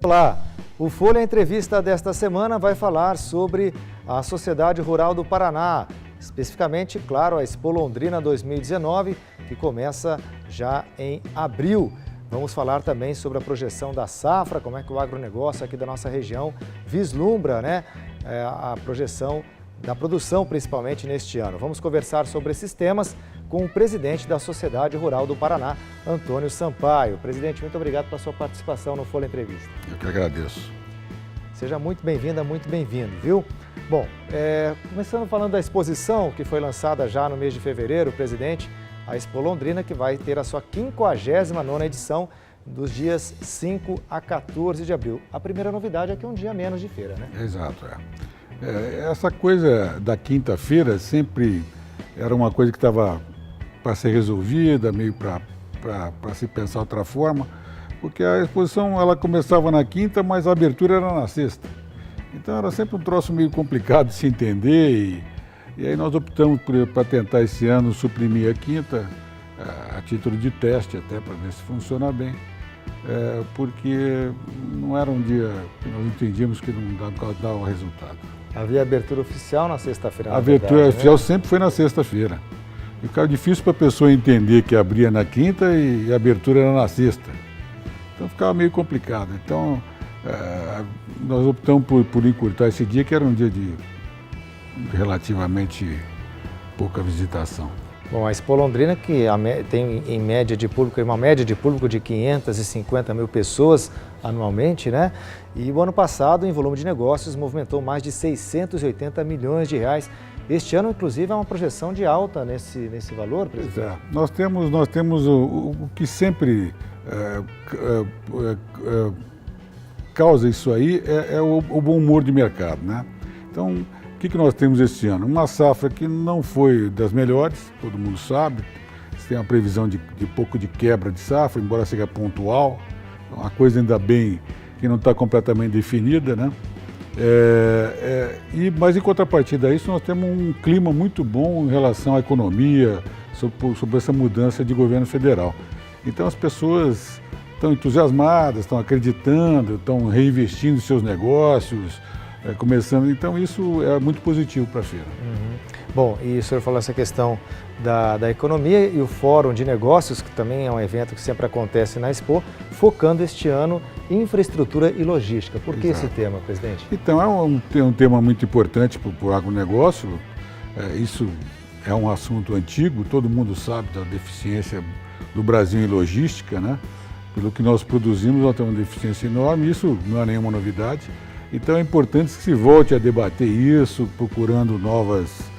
Olá, o Folha Entrevista desta semana vai falar sobre a Sociedade Rural do Paraná, especificamente, claro, a Expo Londrina 2019, que começa já em abril. Vamos falar também sobre a projeção da safra, como é que o agronegócio aqui da nossa região vislumbra, a projeção da produção, principalmente neste ano. Vamos conversar sobre esses temas com o presidente da Sociedade Rural do Paraná, Antônio Sampaio. Presidente, muito obrigado pela sua participação no Folha Entrevista. Eu que agradeço. Seja muito bem-vinda, muito bem-vindo, viu? Bom, começando falando da exposição que foi lançada já no mês de fevereiro, presidente, a Expo Londrina, que vai ter a sua 59ª edição dos dias 5 a 14 de abril. A primeira novidade é que é um dia menos de feira, né? Exato, essa coisa da quinta-feira sempre era uma coisa que estava para ser resolvida, meio para se pensar outra forma, porque a exposição ela começava na quinta, mas a abertura era na sexta. Então era sempre um troço meio complicado de se entender e aí nós optamos para tentar esse ano suprimir a quinta, a título de teste até para ver se funciona bem, porque não era um dia que nós entendíamos que não dava o resultado. Havia abertura oficial na sexta-feira. A abertura oficial sempre foi na sexta-feira. E ficava difícil para a pessoa entender que abria na quinta e a abertura era na sexta. Então ficava meio complicado. Então nós optamos por encurtar esse dia, que era um dia de relativamente pouca visitação. Bom, a Expo Londrina, que tem em média de público, uma média de público de 550 mil pessoas anualmente, né? E o ano passado, em volume de negócios, movimentou mais de 680 milhões de reais. Este ano, inclusive, é uma projeção de alta nesse valor, presidente? Nós temos o que sempre causa isso aí é o bom humor de mercado, né? Então, o que nós temos esse ano? Uma safra que não foi das melhores, todo mundo sabe. Você tem uma previsão de pouco de quebra de safra, embora seja pontual. Uma coisa ainda bem que não está completamente definida, né? Mas em contrapartida a isso, nós temos um clima muito bom em relação à economia, sobre essa mudança de governo federal. Então as pessoas estão entusiasmadas, estão acreditando, estão reinvestindo em seus negócios, começando. Então isso é muito positivo para a feira. Bom, e o senhor falou essa questão da economia e o Fórum de Negócios, que também é um evento que sempre acontece na Expo, focando este ano em infraestrutura e logística. Por que esse tema, presidente? Então, é um tema muito importante para o agronegócio. Isso é um assunto antigo, todo mundo sabe da deficiência do Brasil em logística, né? Pelo que nós produzimos, nós temos uma deficiência enorme, isso não é nenhuma novidade. Então é importante que se volte a debater isso, propondo novas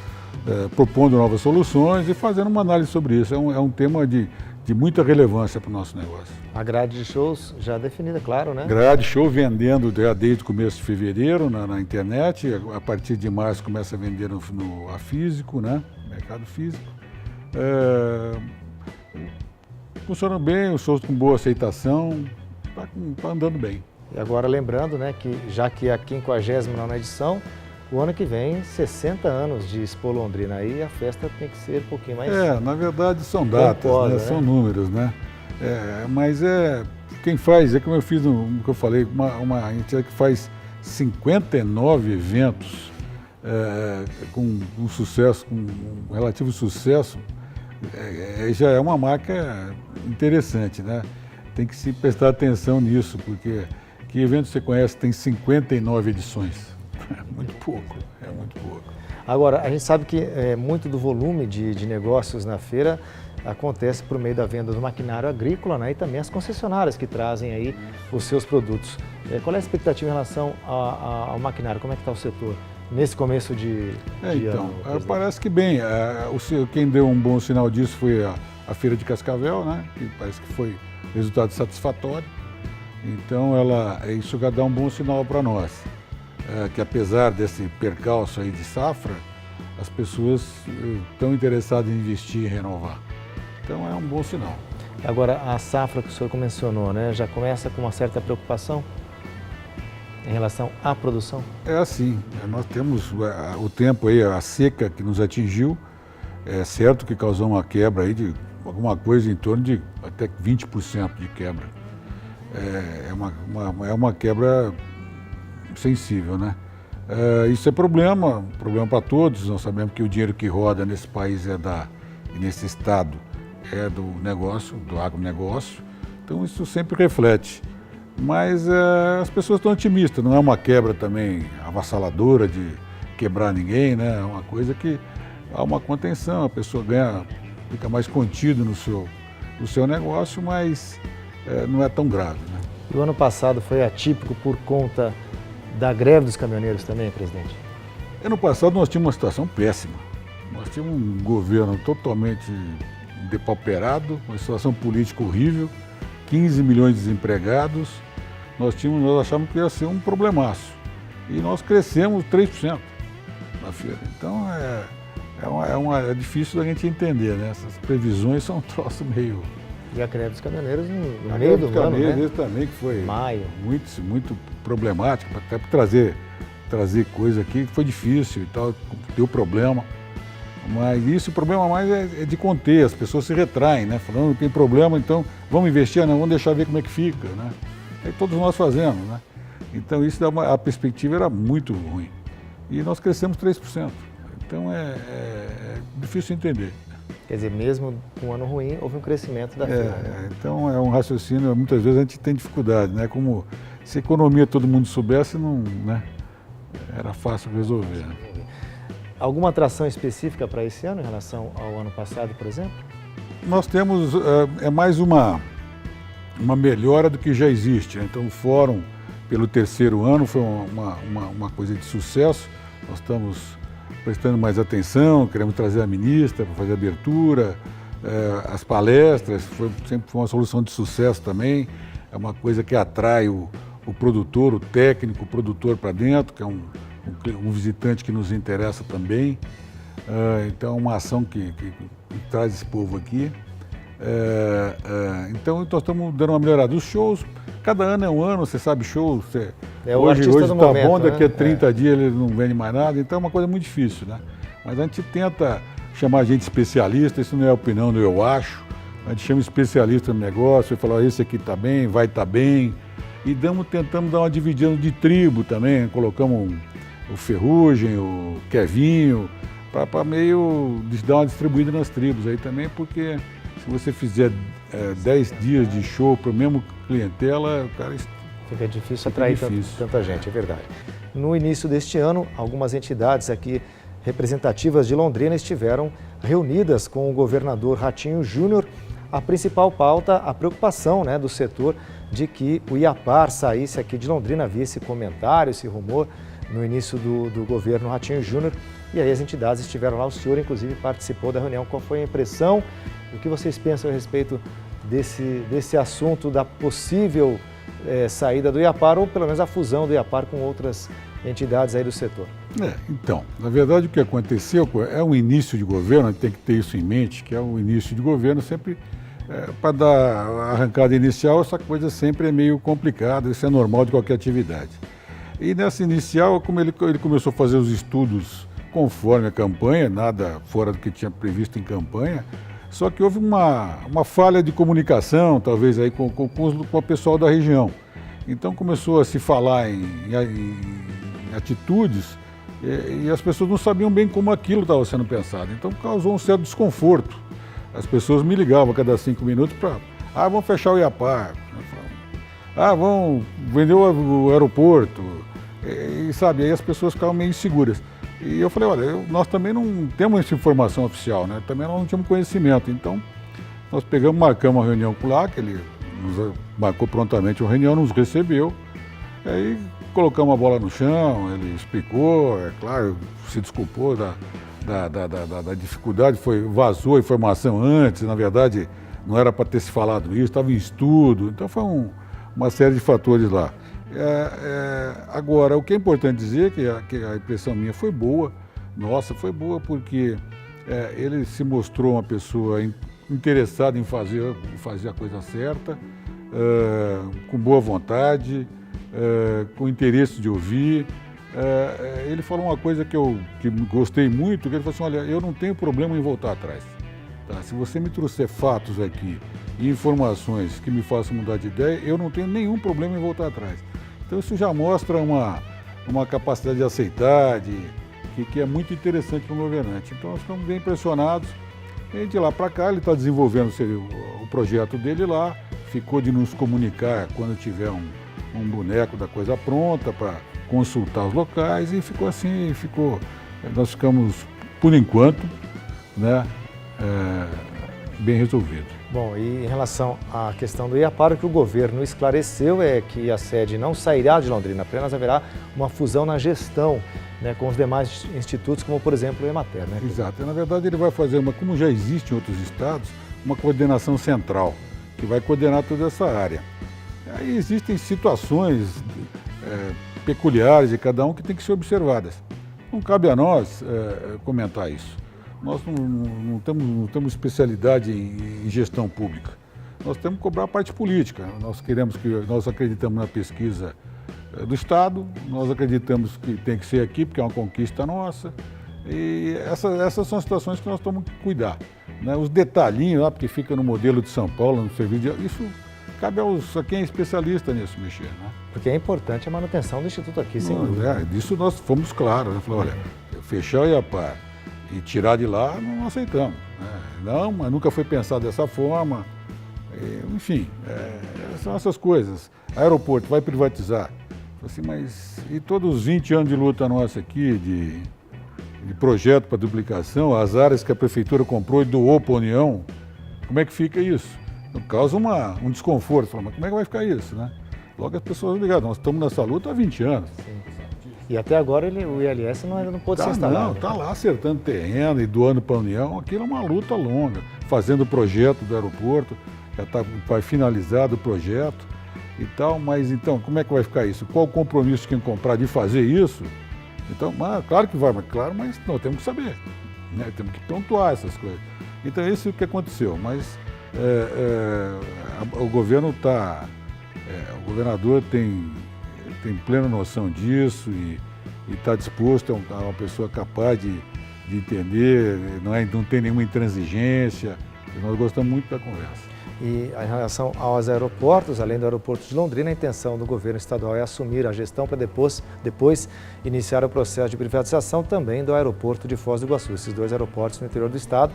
soluções e fazendo uma análise sobre isso. É um tema de muita relevância para o nosso negócio. A grade de shows já definida, claro, né? Grade de show vendendo desde o começo de fevereiro na internet, a partir de março começa a vender no físico, né? Mercado físico. Funcionam bem, os shows com boa aceitação, está andando bem. E agora lembrando, né, que já que é a 59ª edição, o ano que vem, 60 anos de Expo Londrina, aí a festa tem que ser um pouquinho mais... Na verdade são datas, pomposa, né? São números, né? Mas quem faz, como eu fiz no que eu falei, uma entidade que faz 59 eventos com um sucesso, com um relativo sucesso, já é uma marca interessante, né? Tem que se prestar atenção nisso, porque que evento você conhece tem 59 edições? É muito pouco. Agora, a gente sabe que muito do volume de negócios na feira acontece por meio da venda do maquinário agrícola, né? E também as concessionárias que trazem aí os seus produtos. Qual é a expectativa em relação ao maquinário? Como é que está o setor nesse começo de ano? Parece que bem. Quem deu um bom sinal disso foi a Feira de Cascavel, né? Que parece que foi resultado satisfatório. Então isso já dá um bom sinal para nós. Que apesar desse percalço aí de safra, as pessoas estão interessadas em investir e renovar. Então é um bom sinal. Agora, a safra que o senhor mencionou, né, já começa com uma certa preocupação em relação à produção? É assim, nós temos o tempo aí, a seca que nos atingiu, é certo que causou uma quebra aí de alguma coisa em torno de até 20% de quebra. é uma quebra sensível, né? Isso é problema para todos. Nós sabemos que o dinheiro que roda nesse país e nesse estado é do negócio, do agronegócio. Então isso sempre reflete. Mas as pessoas estão otimistas, não é uma quebra também avassaladora de quebrar ninguém, né? É uma coisa que há uma contenção, a pessoa fica mais contido no seu negócio, mas não é tão grave, né? E o ano passado foi atípico por conta da greve dos caminhoneiros também, presidente? Ano passado nós tínhamos uma situação péssima. Nós tínhamos um governo totalmente depauperado, uma situação política horrível, 15 milhões de desempregados. Nós achávamos que ia ser um problemaço. E nós crescemos 3% na feira. Então é difícil da gente entender, né? Essas previsões são um troço meio... E a greve dos caminhoneiros no meio do ano, né? Também, que foi maio. Muito problemático, até para trazer coisa aqui, que foi difícil e tal, deu problema. Mas o problema mais é de conter, as pessoas se retraem, né? Falando, não tem problema, então vamos investir, não, vamos deixar ver como é que fica, né? Aí todos nós fazemos, né? Então isso a perspectiva era muito ruim. E nós crescemos 3%. Então é difícil entender. Quer dizer, mesmo com um ano ruim, houve um crescimento da feira. Então é um raciocínio, muitas vezes a gente tem dificuldade, né? Como se a economia todo mundo soubesse, não, né? Era fácil resolver. Né? Alguma atração específica para esse ano em relação ao ano passado, por exemplo? Nós temos mais uma melhora do que já existe, né? Então o fórum, pelo terceiro ano, foi uma coisa de sucesso. Nós estamos prestando mais atenção, queremos trazer a ministra para fazer a abertura, as palestras, sempre foi uma solução de sucesso também. É uma coisa que atrai o produtor, o técnico, o produtor para dentro, que é um visitante que nos interessa também. Então é uma ação que traz esse povo aqui. Então nós estamos dando uma melhorada. Os shows, cada ano é um ano, você sabe, show, hoje está bom, daqui a 30 dias ele não vende mais nada, então é uma coisa muito difícil, né? Mas a gente tenta chamar gente especialista, isso não é a opinião do eu acho, a gente chama especialista no negócio e fala, esse aqui está bem, vai estar bem, e tentamos dar uma dividida de tribo também, colocamos o Ferrugem, o Kevinho, para meio dar uma distribuída nas tribos aí também, porque se você fizer 10 dias de show para o mesmo clientela, o cara... Fica difícil atrair tanta gente, é verdade. No início deste ano, algumas entidades aqui representativas de Londrina estiveram reunidas com o governador Ratinho Júnior. A principal pauta, a preocupação, né, do setor de que o Iapar saísse aqui de Londrina. Havia esse comentário, esse rumor no início do governo Ratinho Júnior. E aí as entidades estiveram lá, o senhor inclusive participou da reunião. Qual foi a impressão? O que vocês pensam a respeito desse assunto, da possível saída do Iapar, ou pelo menos a fusão do Iapar com outras entidades aí do setor? Então, na verdade o que aconteceu é um início de governo, a gente tem que ter isso em mente, que é um início de governo sempre, para dar a arrancada inicial, essa coisa sempre é meio complicada, isso é normal de qualquer atividade. E nessa inicial, como ele começou a fazer os estudos conforme a campanha, nada fora do que tinha previsto em campanha, só que houve uma falha de comunicação, talvez, aí com o pessoal da região. Então começou a se falar em atitudes e as pessoas não sabiam bem como aquilo estava sendo pensado. Então causou um certo desconforto. As pessoas me ligavam a cada 5 minutos para... vamos fechar o Iapar. Vamos vender o aeroporto. E sabe, aí as pessoas ficavam meio inseguras. E eu falei, olha, nós também não temos essa informação oficial, né? Também nós não tínhamos conhecimento. Então, nós marcamos uma reunião com lá, que ele nos marcou prontamente uma reunião, nos recebeu. Aí colocamos a bola no chão, ele explicou, é claro, se desculpou da dificuldade, vazou a informação antes, na verdade não era para ter se falado isso, estava em estudo, então foi uma série de fatores lá. Agora, o que é importante dizer é que a impressão minha foi boa, foi boa porque ele se mostrou uma pessoa interessada em fazer a coisa certa, com boa vontade, com interesse de ouvir. Ele falou uma coisa que gostei muito, que ele falou assim, olha, eu não tenho problema em voltar atrás. Tá? Se você me trouxer fatos aqui e informações que me façam mudar de ideia, eu não tenho nenhum problema em voltar atrás. Então isso já mostra uma capacidade de aceitar, que é muito interessante para o governante. Então nós ficamos bem impressionados. E de lá para cá ele está desenvolvendo o projeto dele lá, ficou de nos comunicar quando tiver um boneco da coisa pronta para consultar os locais e ficou assim, nós ficamos, por enquanto, né, bem resolvido. Bom, e em relação à questão do IAPAR, o que o governo esclareceu é que a sede não sairá de Londrina, apenas haverá uma fusão na gestão, né, com os demais institutos, como por exemplo o Emater, né? Exato, na verdade ele vai fazer como já existe em outros estados, uma coordenação central, que vai coordenar toda essa área. Aí existem situações peculiares de cada um que tem que ser observadas. Não cabe a nós comentar isso. Nós não temos especialidade em gestão pública. Nós temos que cobrar a parte política. Nós acreditamos na pesquisa do Estado, nós acreditamos que tem que ser aqui, porque é uma conquista nossa. E essas são as situações que nós temos que cuidar. Né? Os detalhinhos, porque fica no modelo de São Paulo, no serviço isso cabe a quem é especialista nisso mexer. Né? Porque é importante a manutenção do Instituto aqui, sem dúvida. Disso nós fomos claros. Né? Falei, olha, fechar o IAPAR e tirar de lá, não aceitamos. Né? Não, mas nunca foi pensado dessa forma. Enfim, são essas coisas. Aeroporto vai privatizar. Assim, mas e todos os 20 anos de luta nossa aqui, de projeto para duplicação, as áreas que a prefeitura comprou e doou para a União, como é que fica isso? Então, causa um desconforto. Fala, mas como é que vai ficar isso? Né? Logo as pessoas ligam, nós estamos nessa luta há 20 anos. Sim. E até agora o ILS ainda não pôde ser instalado. Não, está lá acertando terreno e doando para a União. Aquilo é uma luta longa, fazendo o projeto do aeroporto, já vai finalizado o projeto e tal, mas então, como é que vai ficar isso? Qual o compromisso de quem comprar de fazer isso? Então, claro que vai, mas nós temos que saber, né? Temos que pontuar essas coisas. Então, isso é o que aconteceu, mas o governo o governador tem plena noção disso e está disposto, é uma pessoa capaz de entender, não tem nenhuma intransigência, e nós gostamos muito da conversa. E em relação aos aeroportos, além do aeroporto de Londrina, a intenção do governo estadual é assumir a gestão para depois iniciar o processo de privatização também do aeroporto de Foz do Iguaçu. Esses dois aeroportos no interior do estado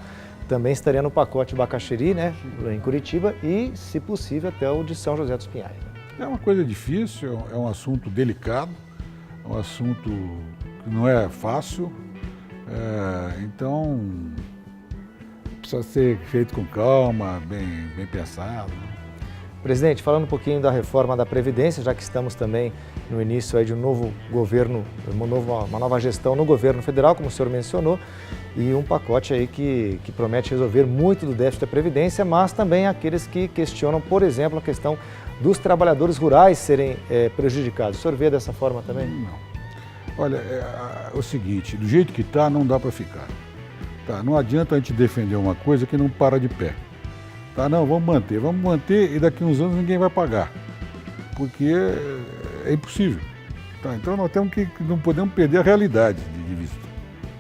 também estariam no pacote Bacaxiri, né, em Curitiba, e, se possível, até o de São José dos Pinhais. É uma coisa difícil, é um assunto delicado, é um assunto que não é fácil, então precisa ser feito com calma, bem pensado. Né? Presidente, falando um pouquinho da reforma da Previdência, já que estamos também no início aí de um novo governo, uma nova gestão no governo federal, como o senhor mencionou, e um pacote aí que promete resolver muito do déficit da Previdência, mas também aqueles que questionam, por exemplo, a questão dos trabalhadores rurais serem prejudicados. O senhor vê dessa forma também? Não. Olha, é o seguinte, do jeito que está, não dá para ficar. Tá, não adianta a gente defender uma coisa que não para de pé. Tá, não, vamos manter e daqui a uns anos ninguém vai pagar, porque é impossível. Tá, então nós não podemos perder a realidade de vista,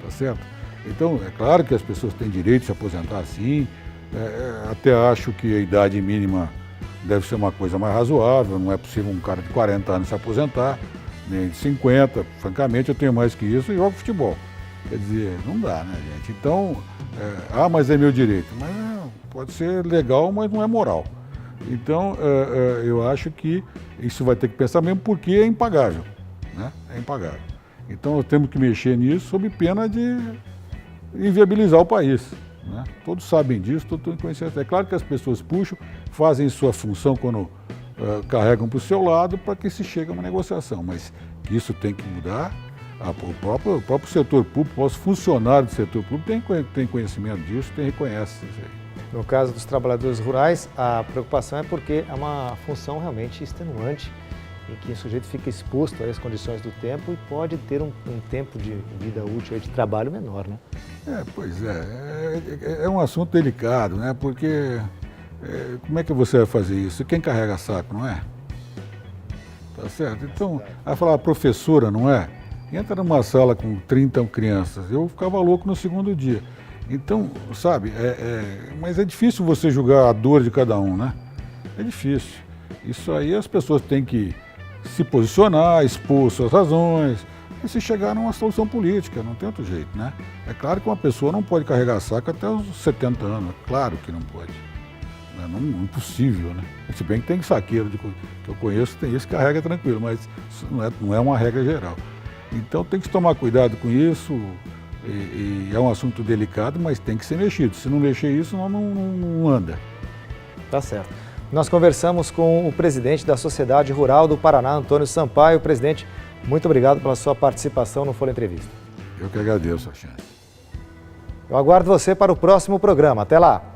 tá certo? Então, é claro que as pessoas têm direito de se aposentar sim, até acho que a idade mínima deve ser uma coisa mais razoável, não é possível um cara de 40 anos se aposentar, nem de 50, francamente eu tenho mais que isso e jogo futebol. Quer dizer, não dá, né, gente? Então, mas é meu direito. Mas pode ser legal, mas não é moral. Então, eu acho que isso vai ter que pensar mesmo porque é impagável, né? É impagável. Então, nós temos que mexer nisso sob pena de inviabilizar o país, né? Todos sabem disso, todos têm conhecimento. É claro que as pessoas puxam, fazem sua função quando carregam para o seu lado para que se chegue a uma negociação, mas que isso tem que mudar. O próprio setor público, os funcionários do setor público têm conhecimento disso, reconhecem isso aí. No caso dos trabalhadores rurais, a preocupação é porque é uma função realmente extenuante em que o sujeito fica exposto às condições do tempo e pode ter um tempo de vida útil de trabalho menor, né? Pois é um assunto delicado, né? Porque como é que você vai fazer isso? Quem carrega saco, não é? Tá certo? Então, vai falar a professora, não é? Entra numa sala com 30 crianças, eu ficava louco no segundo dia. Então, sabe, mas é difícil você julgar a dor de cada um, né? É difícil. Isso aí as pessoas têm que se posicionar, expor suas razões e se chegar numa solução política, não tem outro jeito, né? É claro que uma pessoa não pode carregar saco até os 70 anos, claro que não pode. Não, impossível, né? Se bem que tem saqueiro que eu conheço, tem esse que carrega tranquilo, mas isso não é uma regra geral. Então tem que tomar cuidado com isso, e é um assunto delicado, mas tem que ser mexido. Se não mexer isso, não anda. Tá certo. Nós conversamos com o presidente da Sociedade Rural do Paraná, Antônio Sampaio. Presidente, muito obrigado pela sua participação no Folha Entrevista. Eu que agradeço a chance. Eu aguardo você para o próximo programa. Até lá!